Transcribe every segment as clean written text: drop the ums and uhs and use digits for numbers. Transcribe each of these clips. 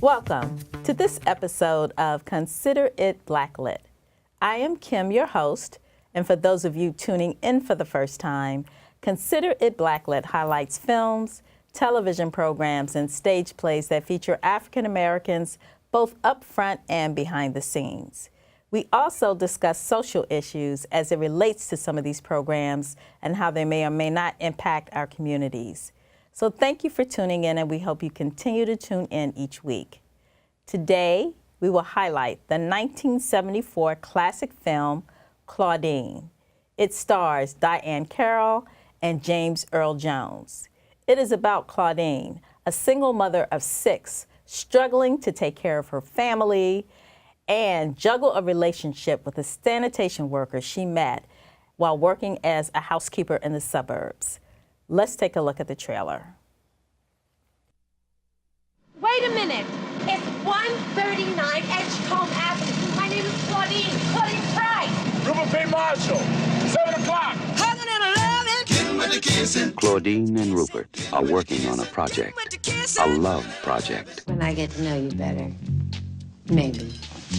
Welcome to this episode of Consider It Blacklit. I am Kim, your host, and for those of you tuning in for the first time, Consider It Blacklit highlights films, television programs, and stage plays that feature African Americans both up front and behind the scenes. We also discuss social issues as it relates to some of these programs and how they may or may not impact our communities. So thank you for tuning in, and we hope you continue to tune in each week. Today, we will highlight the 1974 classic film, Claudine. It stars Dianne Carrol and James Earl Jones. It is about Claudine, a single mother of 6, struggling to take care of her family and juggle a relationship with a sanitation worker she met while working as a housekeeper in the suburbs. Let's take a look at the trailer. Wait a minute. It's 139 Edgecombe Avenue. My name is Claudine Price. Rupert P. Marshall, 7 o'clock. Claudine and Rupert are working on a project, a love project. When I get to know you better, maybe.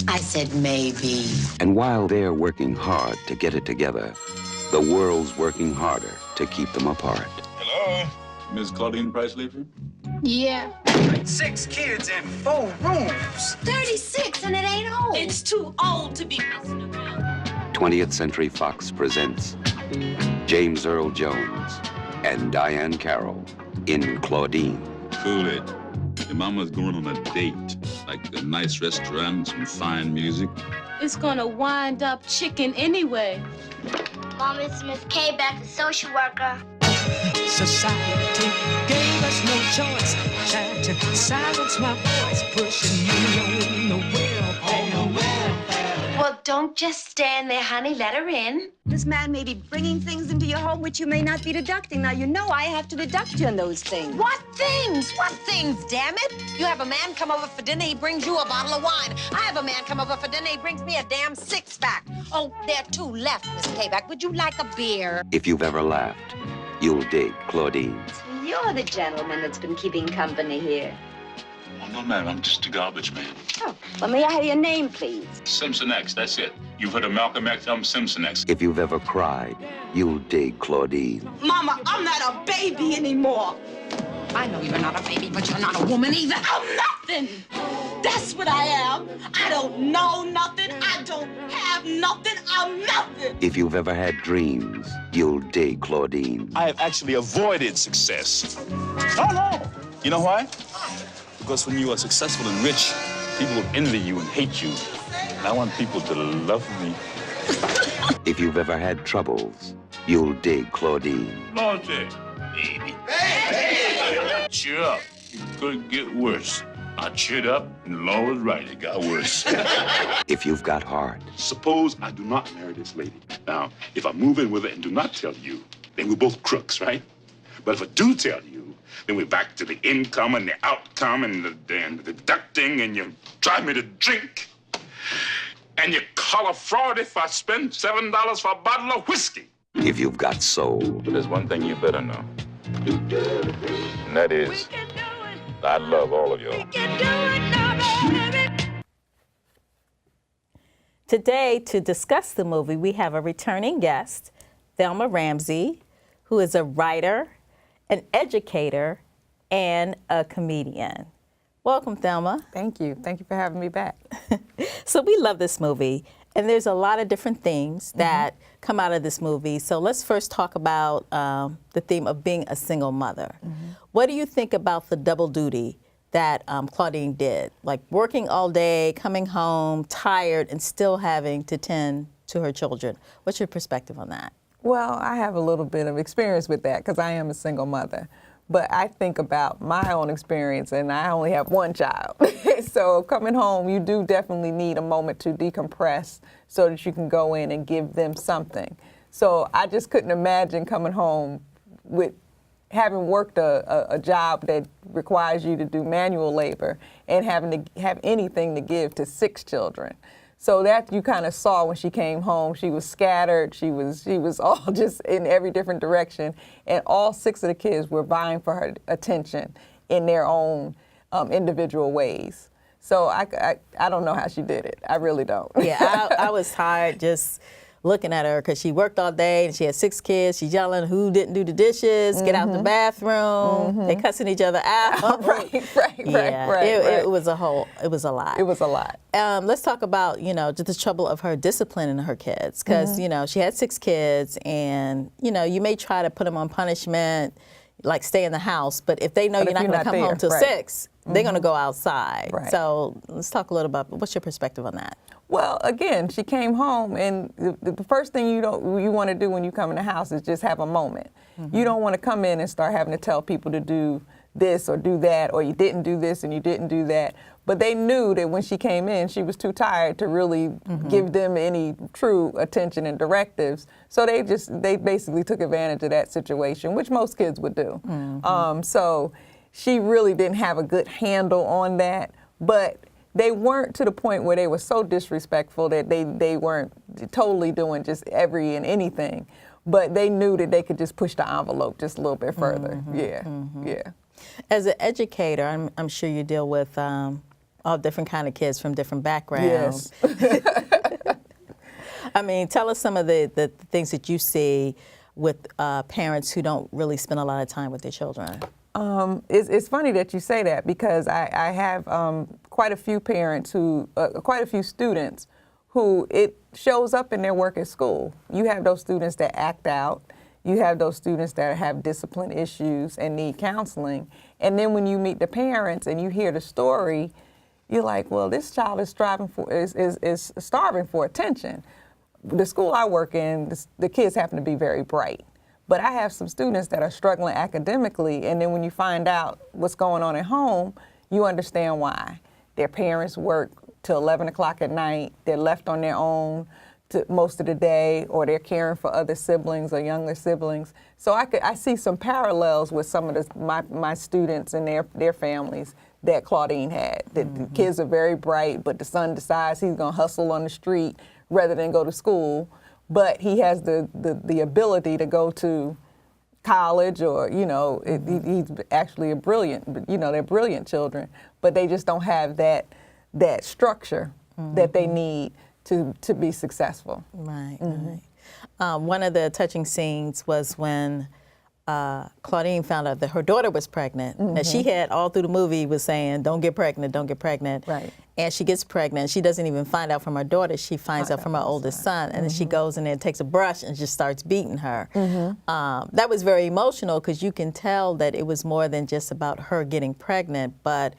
I said maybe. And while they're working hard to get it together, the world's working harder to keep them apart. Hello? Miss Claudine Price Leaford? Yeah. 6 kids in 4 rooms. 36 and it ain't old. It's too old to be messing around. 20th Century Fox presents James Earl Jones and Dianne Carrol in Claudine. Cool it. Your mama's going on a date, like a nice restaurant, some fine music. It's gonna wind up chicken anyway. Mom, it's Miss K back, the social worker. Society gave us no choice. Tried to silence my voice, pushing me on the welfare. Well, don't just stand there, honey. Let her in. This man may be bringing things into your home which you may not be deducting. Now, you know I have to deduct you on those things. What things? What things, damn it? You have a man come over for dinner, he brings you a bottle of wine. I have a man come over for dinner, he brings me a damn 6-pack. Oh, there are 2 left, Miss K-Back. Would you like a beer? If you've ever laughed, you'll dig Claudine. You're the gentleman that's been keeping company here. Oh, no, ma'am, I'm just a garbage man. Oh, well, may I have your name, please? Simpson X, that's it. You've heard of Malcolm X, I'm Simpson X. If you've ever cried, you'll dig Claudine. Mama, I'm not a baby anymore. I know you're not a baby, but you're not a woman either. I'm nothing. That's what I am. I don't know nothing. I don't have nothing. I'm nothing. If you've ever had dreams, you'll dig Claudine. I have actually avoided success. Oh, no. You know why? Because when you are successful and rich, people will envy you and hate you. And I want people to love me. If you've ever had troubles, you'll dig Claudine. Monty, baby. Hey! Cheer up. It could get worse. I cheered up, and the law was right. It got worse. If you've got heart, Suppose I do not marry this lady. Now, if I move in with her and do not tell you, then we're both crooks, right? But if I do tell you, then we're back to the income and the outcome and the deducting, and you drive me to drink. And you call a fraud if I spend $7 for a bottle of whiskey. if you've got soul. But there's one thing you better know. And that is, I love all of y'all. Today, to discuss the movie, we have a returning guest, Thelma Ramsey, who is a writer, an educator, and a comedian. Welcome, Thelma. Thank you. Thank you for having me back. So we love this movie, and there's a lot of different things that come out of this movie. So let's first talk about the theme of being a single mother. What do you think about the double duty that Claudine did? Like working all day, coming home, tired, and still having to tend to her children. What's your perspective on that? Well, I have a little bit of experience with that because I am a single mother. But I think about my own experience, and I only have one child. So coming home, you do definitely need a moment to decompress so that you can go in and give them something. So I just couldn't imagine coming home with having worked a job that requires you to do manual labor and having to have anything to give to 6 children. So that you kind of saw when she came home. She was scattered. She was all just in every different direction. And all 6 of the kids were vying for her attention in their own individual ways. So I don't know how she did it. I really don't. Yeah, I was tired just looking at her because she worked all day and she had 6 kids. She's yelling who didn't do the dishes, get out the bathroom. They cussing each other out. Right. It was a lot. It was a lot. Let's talk about, just the trouble of her disciplining her kids because, she had 6 kids and, you may try to put them on punishment, like stay in the house, but if they know you're not going to come home till 6, they're going to go outside. Right. So let's talk a little about what's your perspective on that? Well, again, she came home, and the first thing you want to do when you come in the house is just have a moment. You don't want to come in and start having to tell people to do this or do that, or you didn't do this and you didn't do that. But they knew that when she came in, she was too tired to really give them any true attention and directives. So they basically took advantage of that situation, which most kids would do. So she really didn't have a good handle on that, but they weren't to the point where they were so disrespectful that they weren't totally doing just every and anything, but they knew that they could just push the envelope just a little bit further. Yeah. As an educator, I'm sure you deal with all different kind of kids from different backgrounds. Yes. I mean, tell us some of the things that you see with parents who don't really spend a lot of time with their children. It's funny that you say that because I have quite a few parents quite a few students who it shows up in their work at school. You have those students that act out. You have those students that have discipline issues and need counseling. And then when you meet the parents and you hear the story, you're like, well, this child is starving for attention. The school I work in, the kids happen to be very bright. But I have some students that are struggling academically, and then when you find out what's going on at home, you understand why. Their parents work till 11 o'clock at night, they're left on their own most of the day, or they're caring for other siblings or younger siblings. So I see some parallels with some of my students and their families that Claudine had. The kids are very bright, but the son decides he's gonna hustle on the street rather than go to school. But he has the ability to go to college or, he's actually a brilliant, they're brilliant children, but they just don't have that structure that they need to be successful. Right. One of the touching scenes was when Claudine found out that her daughter was pregnant. Now, she had all through the movie was saying, don't get pregnant, don't get pregnant. Right. And she gets pregnant. She doesn't even find out from her daughter. She finds out from her oldest son. And then she goes in there and takes a brush and just starts beating her. That was very emotional because you can tell that it was more than just about her getting pregnant, but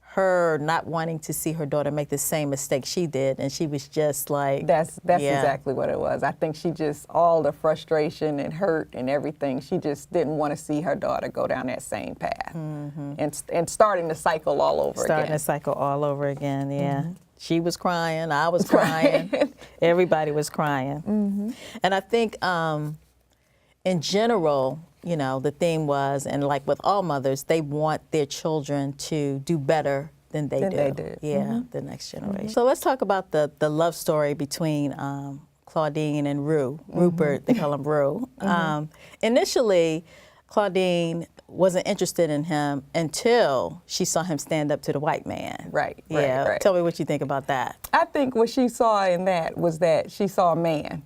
her not wanting to see her daughter make the same mistake she did, and she was just like... That's exactly what it was. I think she just, all the frustration and hurt and everything, she just didn't want to see her daughter go down that same path. And starting the cycle all over again. Starting the cycle all over again, yeah. She was crying, I was crying, everybody was crying. And I think in general, the theme was, and like with all mothers, they want their children to do better than they do. Yeah, the next generation. So let's talk about the love story between Claudine and Rupert, they call him Rue. Initially, Claudine wasn't interested in him until she saw him stand up to the white man. Right. Tell me what you think about that. I think what she saw in that was that she saw a man.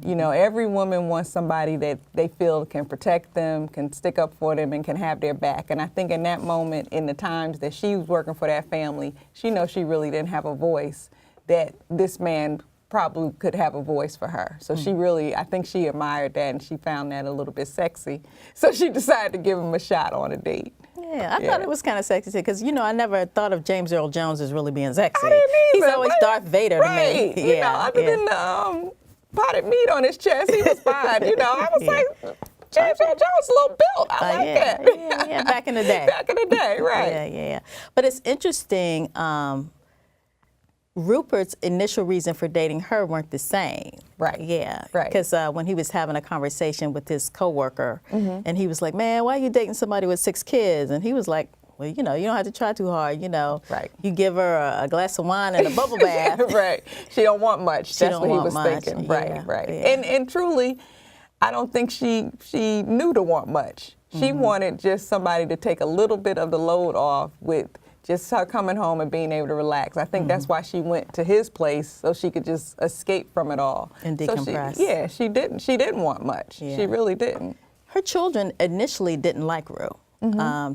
Every woman wants somebody that they feel can protect them, can stick up for them, and can have their back. And I think in that moment, in the times that she was working for that family, she knows she really didn't have a voice, that this man probably could have a voice for her. So she really, I think she admired that, and she found that a little bit sexy. So she decided to give him a shot on a date. Yeah, I thought it was kind of sexy because, I never thought of James Earl Jones as really being sexy. I didn't either. He's always Darth Vader to me. Other than potted meat on his chest, he was fine. I was like, James Earl Jones a little built. I like that. Yeah, back in the day. Back in the day, right. Yeah. But it's interesting, Rupert's initial reason for dating her weren't the same. Right. Yeah. Right. Because when he was having a conversation with his coworker, and he was like, man, why are you dating somebody with 6 kids? And he was like, well, you don't have to try too hard, Right. You give her a glass of wine and a bubble bath. Right. She don't want much. That's what he was thinking. Yeah. Right. Yeah. And truly, I don't think she knew to want much. She wanted just somebody to take a little bit of the load off with just her coming home and being able to relax. I think that's why she went to his place, so she could just escape from it all. And decompress. So she didn't want much. Yeah. She really didn't. Her children initially didn't like Rue.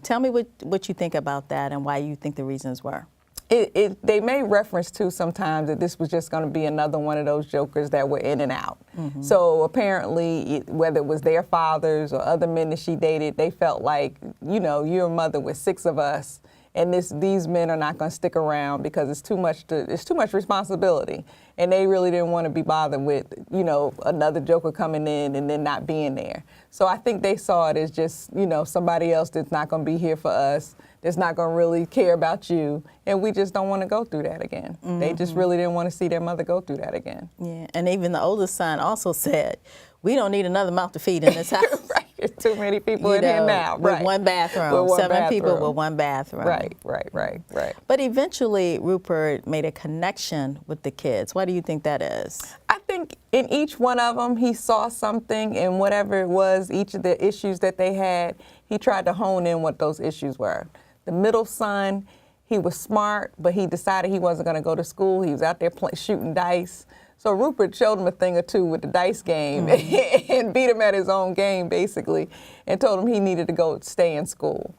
Tell me what you think about that and why you think the reasons were. They made reference to sometimes that this was just going to be another one of those jokers that were in and out. So apparently, whether it was their fathers or other men that she dated, they felt like, you know, you're a mother with 6 of us, and these men are not going to stick around because it's too much responsibility. And they really didn't want to be bothered with, you know, another joker coming in and then not being there. So I think they saw it as just, you know, somebody else that's not going to be here for us, that's not going to really care about you, and we just don't want to go through that again. They just really didn't want to see their mother go through that again. Yeah, and even the oldest son also said, we don't need another mouth to feed in this house. Right, there's too many people in here now. With one bathroom, 7 people with one bathroom. Right. But eventually, Rupert made a connection with the kids. Why do you think that is? I think in each one of them, he saw something, and whatever it was, each of the issues that they had, he tried to hone in what those issues were. The middle son, he was smart, but he decided he wasn't going to go to school. He was out there shooting dice. So Rupert showed him a thing or two with the dice game and beat him at his own game, basically, and told him he needed to go stay in school.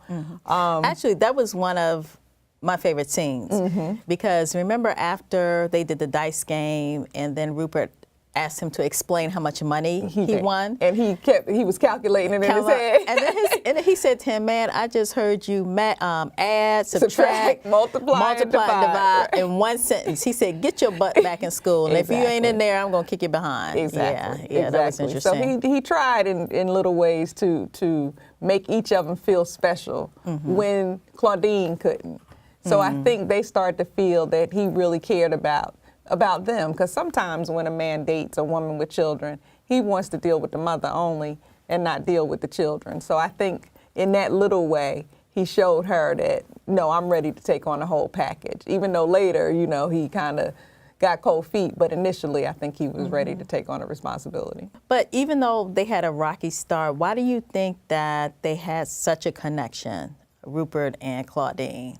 Actually, that was one of my favorite scenes because remember after they did the dice game and then Rupert asked him to explain how much money he won. And he was calculating it in his head. And then he said to him, man, I just heard you add, subtract, multiply and divide in one sentence. He said, get your butt back in school. And if you ain't in there, I'm going to kick you behind. Exactly. Yeah, that was interesting. So he tried in little ways to make each of them feel special when Claudine couldn't. So I think they started to feel that he really cared about them, because sometimes when a man dates a woman with children, he wants to deal with the mother only and not deal with the children. So I think in that little way, he showed her that, no, I'm ready to take on the whole package, even though later, you know, he kind of got cold feet, but initially I think he was ready to take on the responsibility. But even though they had a rocky start, why do you think that they had such a connection, Rupert and Claudine?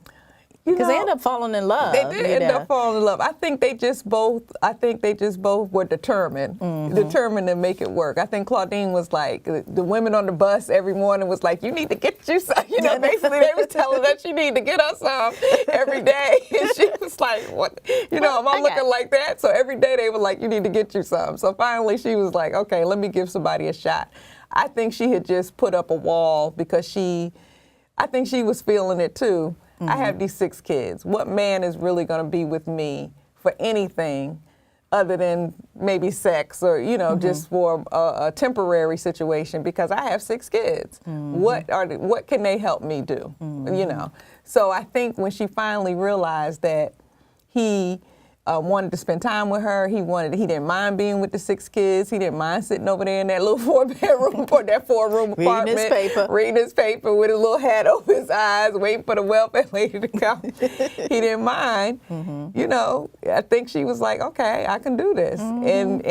Because they ended up falling in love. They did end up falling in love. I think they just both were determined to make it work. I think Claudine was like, the women on the bus every morning was like, you need to get you some. You know, basically they was telling her she need to get her some every day. And she was like, what? You know, am I looking like that? So every day they were like, you need to get you some. So finally she was like, okay, let me give somebody a shot. I think she had just put up a wall because I think she was feeling it too. I have these 6 kids. What man is really going to be with me for anything other than maybe sex or, you know, just for a temporary situation, because I have 6 kids. What can they help me do? You know. So I think when she finally realized that he wanted to spend time with her, he didn't mind being with the 6 kids. He didn't mind sitting over there in that little 4-bedroom or that 4-room apartment, reading his paper with a little hat over his eyes, waiting for the welfare lady to come. He didn't mind. You know, I think she was like, okay, I can do this. And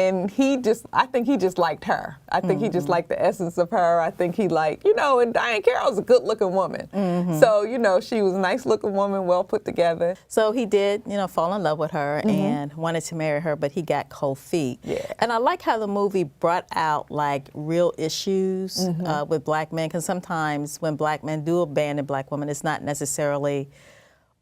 I think he just liked her. I think he just liked the essence of her. I think he liked, you know, and Dianne Carroll's a good-looking woman. So, you know, she was a nice-looking woman, well put together. So he did, you know, fall in love with her and wanted to marry her, but he got cold feet. Yeah. And I like how the movie brought out like real issues with black men, because sometimes when black men do abandon black women, it's not necessarily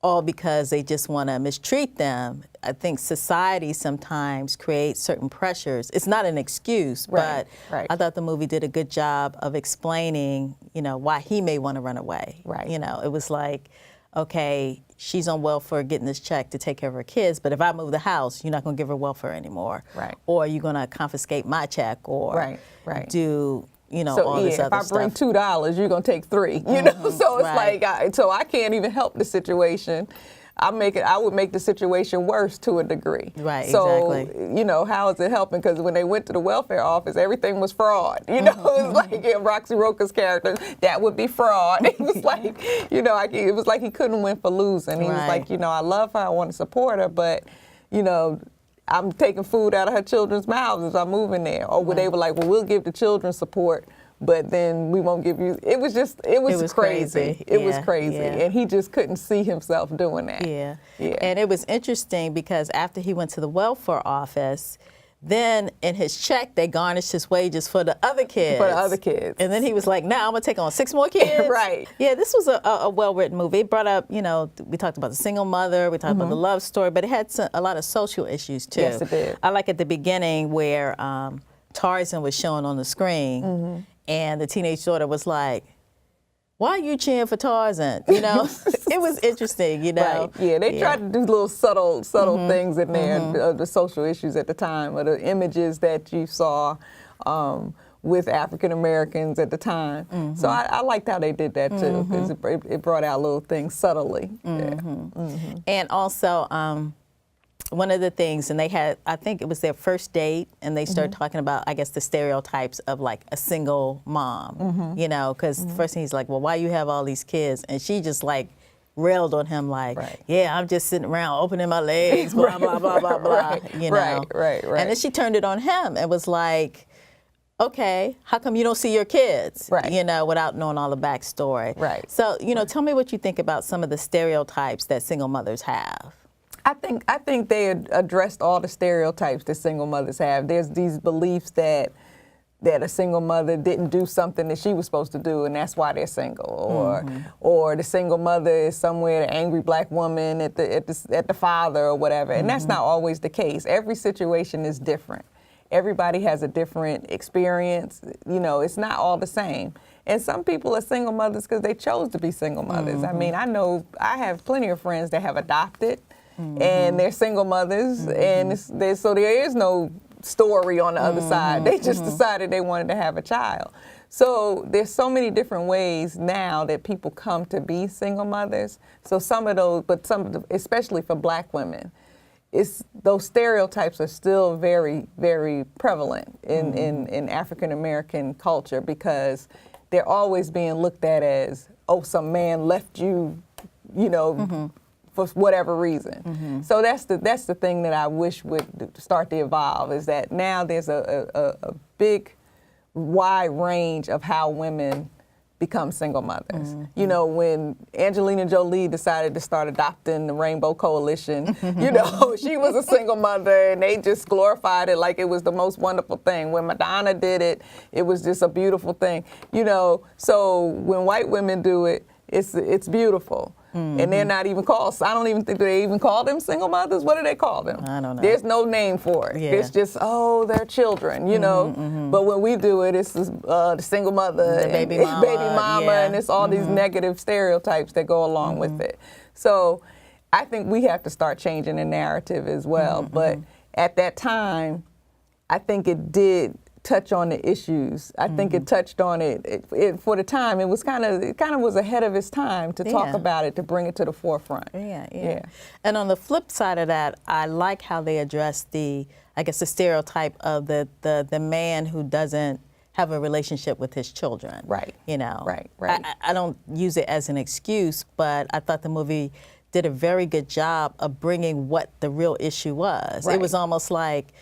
all because they just want to mistreat them. I think society sometimes creates certain pressures. It's not an excuse, but I thought the movie did a good job of explaining, you know, why he may want to run away. You know, it was like, okay, she's on welfare getting this check to take care of her kids, but if I move the house, you're not going to give her welfare anymore. Or you're going to confiscate my check or do, you know, all this other stuff. If I bring $2, you're going to take 3, you know? So it's like, so I can't even help the situation. I would make the situation worse to a degree. So, you know, how is it helping? Because when they went to the welfare office, everything was fraud. You know, it was like in Roxy Roca's character, that would be fraud. It was like, you know, it was like he couldn't win for losing. He was like, you know, I love her, I want to support her, but, you know, I'm taking food out of her children's mouths as I'm moving there. Or they were like, well, we'll give the children support, but then we won't give you. It was crazy. It was crazy, and he just couldn't see himself doing that. Yeah. And it was interesting because after he went to the welfare office, then in his check, they garnished his wages for the other kids. And then he was like, now I'm going to take on 6 more kids. Right. Yeah, this was a well-written movie. It brought up, we talked about the single mother, we talked about the love story, but it had a lot of social issues, too. Yes, it did. I like at the beginning where Tarzan was shown on the screen, and the teenage daughter was like, why are you cheering for Tarzan? It was interesting, Right. Yeah, they tried to do little subtle things in there, of the social issues at the time, or the images that you saw with African Americans at the time. So I liked how they did that too, because it brought out little things subtly. And also, one of the things, and they had, I think it was their first date, and they started talking about, I guess, the stereotypes of like a single mom, because first thing he's like, well, why you have all these kids? And she just like railed on him like, yeah, I'm just sitting around opening my legs, blah, blah, blah, blah, blah, Right. And then she turned it on him and was like, okay, how come you don't see your kids? Right. Without knowing all the backstory. Right. So, tell me what you think about some of the stereotypes that single mothers have. I think they addressed all the stereotypes that single mothers have. There's these beliefs that a single mother didn't do something that she was supposed to do, and that's why they're single, or the single mother is somewhere, the angry black woman at the father or whatever, and that's not always the case. Every situation is different. Everybody has a different experience. It's not all the same. And some people are single mothers because they chose to be single mothers. I mean, I have plenty of friends that have adopted. And they're single mothers, and so there is no story on the other side. They just decided they wanted to have a child. So there's so many different ways now that people come to be single mothers. So some of those, especially for black women, those stereotypes are still very, very prevalent in African American culture, because they're always being looked at as, oh, some man left you, for whatever reason. So that's the thing that I wish would start to evolve, is that now there's a big, wide range of how women become single mothers. When Angelina Jolie decided to start adopting the Rainbow Coalition, she was a single mother, and they just glorified it like it was the most wonderful thing. When Madonna did it, it was just a beautiful thing. So when white women do it, it's beautiful. And they're not even called, I don't even think they even call them single mothers. What do they call them? I don't know. There's no name for it. It's just, they're children, But when we do it, it's the single mother, the baby mama, and it's all these negative stereotypes that go along with it. So I think we have to start changing the narrative as well. But at that time, I think it did touch on the issues. I think it touched on it for the time. It kind of was ahead of its time to talk about it, to bring it to the forefront. Yeah. And on the flip side of that, I like how they addressed the stereotype of the man who doesn't have a relationship with his children. Right. Right. I don't use it as an excuse, but I thought the movie did a very good job of bringing what the real issue was. It was almost like,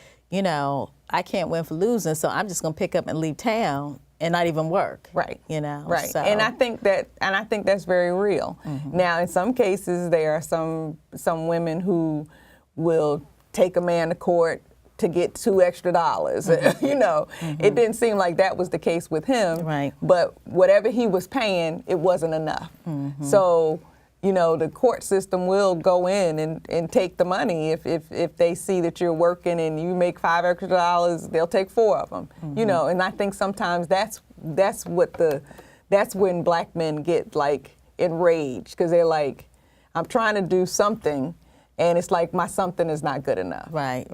I can't win for losing, so I'm just going to pick up and leave town and not even work. Right. Right. So. And I think that's very real. Now, in some cases, there are some women who will take a man to court to get $2 extra. It didn't seem like that was the case with him. Right. But whatever he was paying, it wasn't enough. So, the court system will go in and take the money if they see that you're working and you make $5 extra, they'll take 4 of them. And I think sometimes that's when black men get like enraged, because they're like, I'm trying to do something, and it's like my something is not good enough. Right.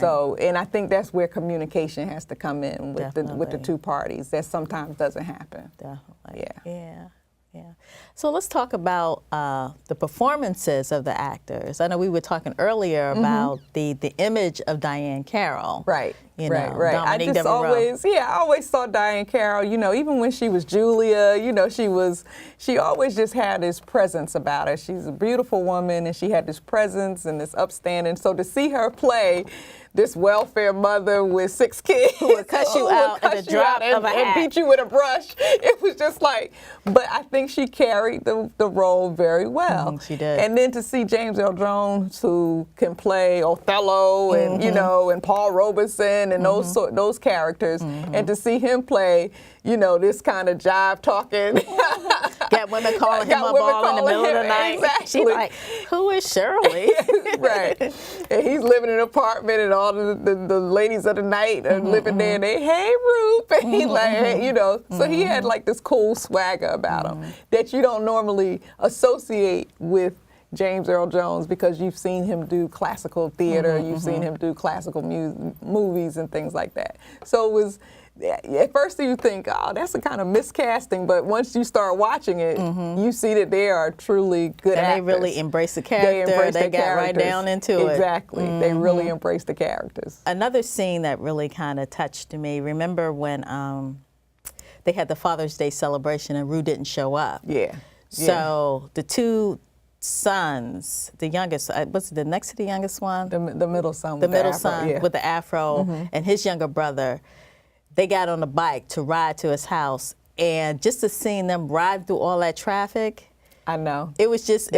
So, and I think that's where communication has to come in with the two parties. That sometimes doesn't happen. Definitely. Yeah. So let's talk about the performances of the actors. I know we were talking earlier about the image of Dianne Carrol. Right. you know, right. Dominique I just Devereaux. I always saw Dianne Carroll, you know, even when she was Julia, you know, she always just had this presence about her. She's a beautiful woman, and she had this presence and this upstanding. So to see her play this welfare mother with 6 kids who would cuss you out at the drop of a hat and beat you with a brush, it was just like, but I think she carried the role very well. She did. And then to see James Earl Jones, who can play Othello and, you know, and Paul Robeson and those characters, and to see him play, you know, this kind of jive talking. Got women calling him up all in the middle of the night. Exactly. She's like, who is Shirley? Right. And he's living in an apartment, and all the ladies of the night are living there, and they, hey, Rupe. And he like, hey, you know, so he had like this cool swagger about him that you don't normally associate with James Earl Jones, because you've seen him do classical theater, you've seen him do classical movies and things like that. So it was, at first you think, oh, that's a kind of miscasting, but once you start watching it, you see that they are truly good actors. And they really embrace the character. They got right down into it. Exactly. They really embrace the characters. Another scene that really kind of touched me, remember when they had the Father's Day celebration and Rue didn't show up? Yeah. So the two sons, the youngest, what's the next to the youngest one? The middle son. The middle son with the afro, and his younger brother, they got on a bike to ride to his house, and just to seeing them ride through all that traffic, I know. it was just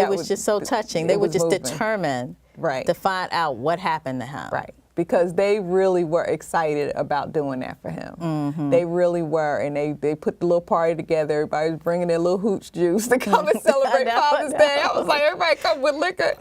so touching. They were just moving. determined to find out what happened to him. Right. Because they really were excited about doing that for him. They really were, and they put the little party together. Everybody was bringing their little hooch juice to come and celebrate Father's Day. I was like, everybody come with liquor.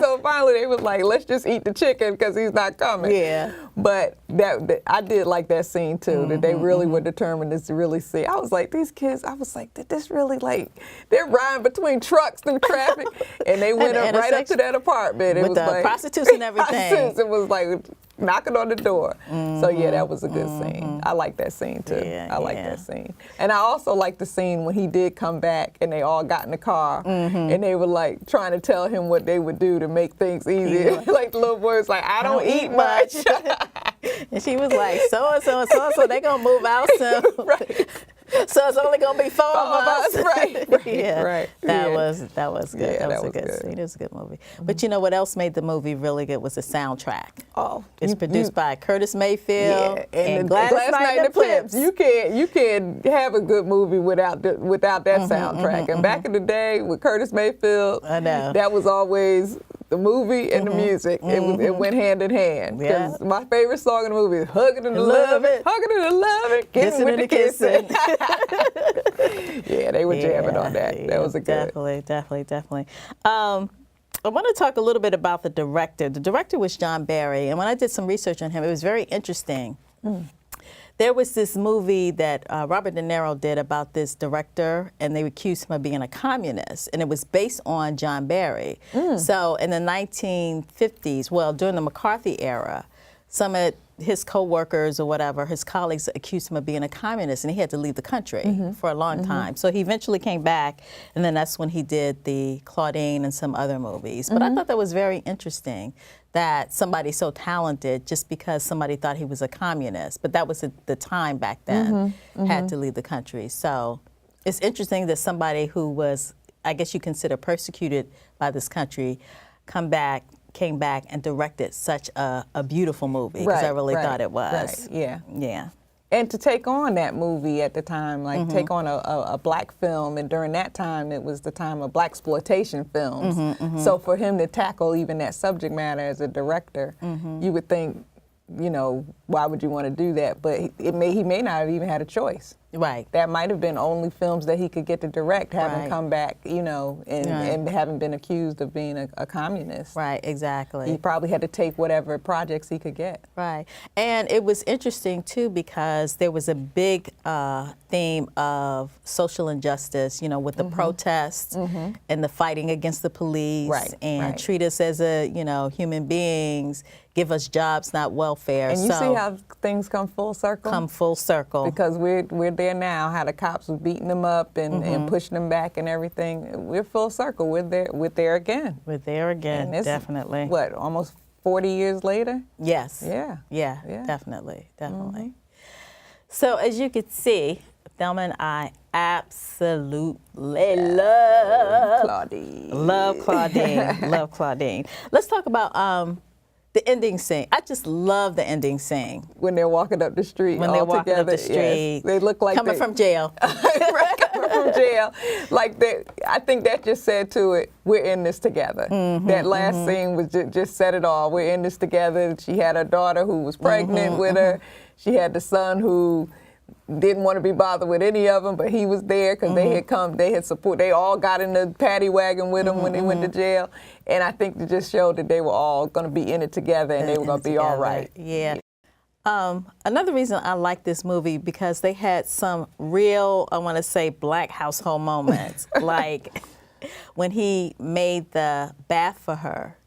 So finally they was like, let's just eat the chicken because he's not coming. Yeah. But that I did like that scene too, that they really were determined to really see. I was like, these kids, I was like, did this really, like, they're riding between trucks through traffic, and they went up right up to that apartment. It with was the like, prostitutes and everything. It was like knocking on the door. So yeah, that was a good scene. I like that scene too. I like that scene. And I also like the scene when he did come back and they all got in the car and they were like trying to tell him what they would do to make things easier. Like the little boy was like, I don't eat much. And she was like, so they gonna move out soon. Right. So it's only gonna be 4 of us. Right. Yeah. Right. That was good. Yeah, that was a good scene. It was a good movie. But you know what else made the movie really good was the soundtrack. Oh. It's produced by Curtis Mayfield and Gladys Knight and the Pips. Pips. You can't have a good movie without that soundtrack. And back in the day with Curtis Mayfield, I know. that was always the movie and the music. It went hand in hand. Because my favorite song in the movie is Hugging and Loving, Hugging and Loving, Kissing with the Kissing. Yeah, they were jamming on that. Yeah, that was a good. Definitely. I want to talk a little bit about the director. The director was John Barry, and when I did some research on him, it was very interesting. There was this movie that Robert De Niro did about this director, and they accused him of being a communist, and it was based on John Barry. So in the 1950s, well, during the McCarthy era, some of his co-workers or whatever, his colleagues accused him of being a communist, and he had to leave the country for a long time. So he eventually came back, and then that's when he did the Claudine and some other movies. But I thought that was very interesting that somebody so talented, just because somebody thought he was a communist, but that was the time back then, had to leave the country. So it's interesting that somebody who was, I guess you consider persecuted by this country, came back and directed such a beautiful movie, because I really thought it was. Yeah. And to take on that movie at the time, like take on a black film, and during that time, it was the time of blaxploitation films. So for him to tackle even that subject matter as a director, you would think, you know, why would you want to do that? But he may not have even had a choice. Right. That might have been only films that he could get to direct, having come back, you know, and having been accused of being a communist. Right, exactly. He probably had to take whatever projects he could get. Right. And it was interesting, too, because there was a big theme of social injustice, you know, with the protests and the fighting against the police and treat us as human beings, give us jobs, not welfare. And you see how things come full circle? Come full circle. Because we're there now, how the cops were beating them up and pushing them back and everything. We're full circle. We're there again. We're there again, definitely. What, almost 40 years later? Yes. Yeah. Yeah, Yeah. definitely. So as you can see, Thelma and I absolutely love Claudine. Love Claudine. Love Claudine. Let's talk about the ending scene. I just love the ending scene. When they're walking up the street When all they're walking together. up the street. Yes. They look like coming from jail. Right, coming from jail. Like they, I think that just said to it, we're in this together. That last scene was just said it all. We're in this together. She had a daughter who was pregnant with her. She had the son who didn't want to be bothered with any of them, but he was there because they had come, they had support. They all got in the paddy wagon with him when they went to jail. And I think it just showed that they were all going to be in it together and they were going to be all right. Yeah. Another reason I like this movie because they had some real, I want to say, Black household moments. Like when he made the bath for her,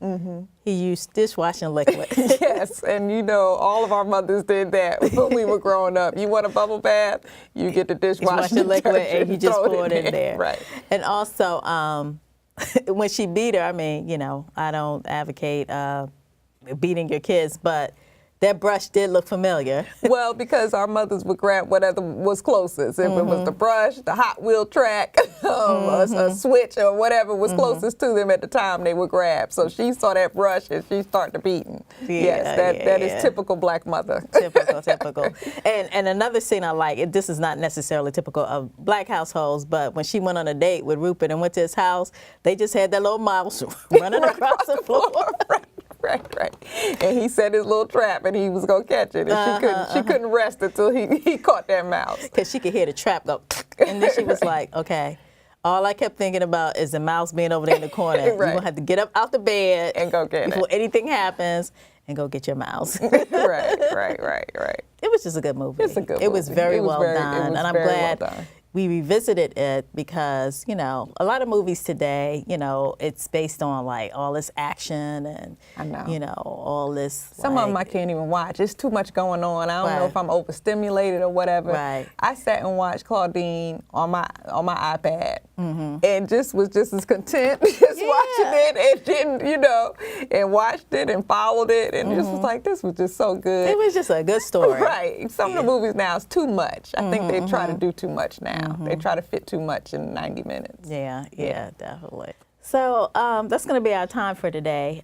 he used dishwashing liquid. Yes, and you know, all of our mothers did that when we were growing up. You want a bubble bath, you get the dishwashing liquid and you just pour it in there. Right. And also, when she beat her, I mean, you know, I don't advocate beating your kids, but that brush did look familiar. Well, because our mothers would grab whatever was closest. If it was the brush, the Hot Wheel track, a switch, or whatever was closest to them at the time, they would grab. So she saw that brush and she started beating. Yes, that is typical Black mother. Typical. And another scene I like, this is not necessarily typical of Black households, but when she went on a date with Rupert and went to his house, they just had that little mouse running across the floor. Right. And he set his little trap and he was gonna catch it. And she couldn't rest until he caught that mouse. Because she could hear the trap go, and then she was like, okay, all I kept thinking about is the mouse being over there in the corner. You're gonna have to get up out the bed and go get before anything happens and go get your mouse. Right. It was just a good movie. It's a good movie. It was very well done. And I'm glad we revisited it because, you know, a lot of movies today, you know, it's based on like all this action and, you know, all this. Some of them I can't even watch. It's too much going on. I don't know if I'm overstimulated or whatever. Right. I sat and watched Claudine on my iPad and just was just as content just watching it and didn't, you know, and watched it and followed it and just was like, this was just so good. It was just a good story. Right. Some of the movies now is too much. I think they try to do too much now. They try to fit too much in 90 minutes. Yeah, definitely. So that's going to be our time for today.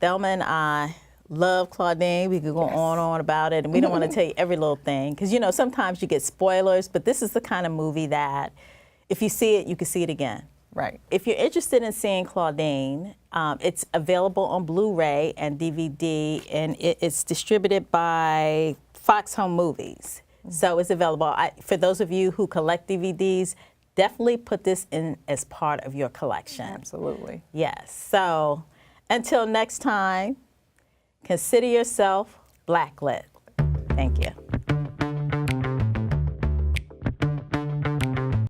Thelma and I love Claudine. We could go on and on about it, and we don't want to tell you every little thing because, you know, sometimes you get spoilers, but this is the kind of movie that if you see it, you can see it again. Right. If you're interested in seeing Claudine, it's available on Blu-ray and DVD, and it's distributed by Fox Home Movies. So it's available. For those of you who collect DVDs, definitely put this in as part of your collection. Absolutely. Yes. So until next time, consider yourself Blacklit. Thank you.